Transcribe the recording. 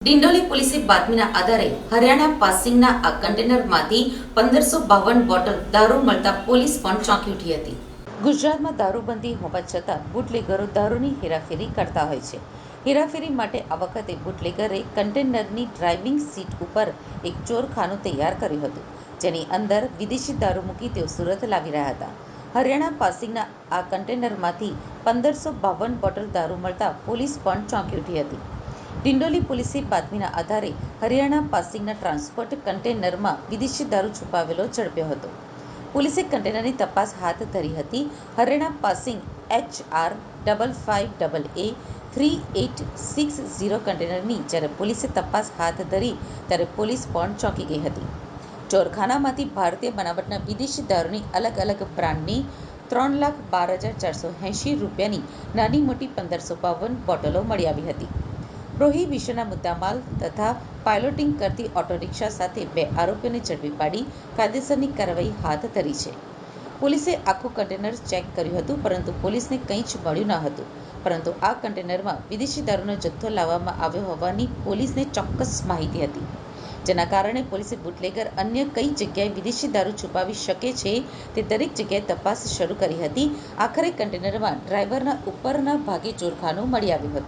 ડિંડોલી પોલીસે બાતમીના આધારે હરિયાણા પાસિંગના આ કન્ટેનરમાંથી 1552 બોટલ દારૂ મળતા પોલીસ પણ ચોંકી ઉઠી હતી. ગુજરાતમાં દારૂબંધી હોવા છતાં બુટલેગરો દારૂની હેરાફેરી કરતા હોય છે. હેરાફેરી માટે આ વખતે બુટલેગરે કન્ટેનરની ડ્રાઇવિંગ સીટ ઉપર એક ચોરખાનું તૈયાર કર્યું હતું, જેની અંદર વિદેશી દારૂ મૂકી તેઓ સુરત લાવી રહ્યા હતા. હરિયાણા પાસિંગના આ કન્ટેનરમાંથી 1552 બોટલ દારૂ મળતા પોલીસ પણ ચોંકી ઉઠી હતી. ડિંડોલી પોલીસે બાતમીના આધારે હરિયાણા પાસિંગના ટ્રાન્સપોર્ટ કન્ટેનરમાં વિદેશી દારૂ છુપાવેલો ઝડપ્યો હતો. પોલીસે કન્ટેનરની તપાસ હાથ ધરી હતી. હરિયાણા પાસિંગ HR55AA3860 કન્ટેનરની જ્યારે પોલીસે તપાસ હાથ ધરી ત્યારે પોલીસ પણ ચોંકી ગઈ હતી. ચોરખાનામાંથી ભારતીય બનાવટના વિદેશી દારૂની અલગ અલગ બ્રાન્ડની 3,12,480 રૂપિયાની નાની મોટી 1552 બોટલો મળી આવી હતી. પ્રોહિબિશનના મુદ્દામાલ તથા પાયલોટિંગ કરતી ઓટો રિક્ષા સાથે 2 આરોપીઓને ઝડપી પાડી કાયદેસરની કાર્યવાહી હાથ ધરી છે. પોલીસે આખું કન્ટેનર ચેક કર્યું હતું, પરંતુ પોલીસને કંઈ જ મળ્યું ન હતું. પરંતુ આ કન્ટેનરમાં વિદેશી દારૂનો જથ્થો લાવવામાં આવ્યો હોવાની પોલીસને ચોક્કસ માહિતી હતી, જેના કારણે પોલીસે બુટલેગર અન્ય કઈ જગ્યાએ વિદેશી દારૂ છુપાવી શકે છે તે દરેક જગ્યાએ તપાસ શરૂ કરી હતી. આખરે કન્ટેનરમાં ડ્રાઈવરના ઉપરના ભાગે ચોરખાનું મળી આવ્યું હતું.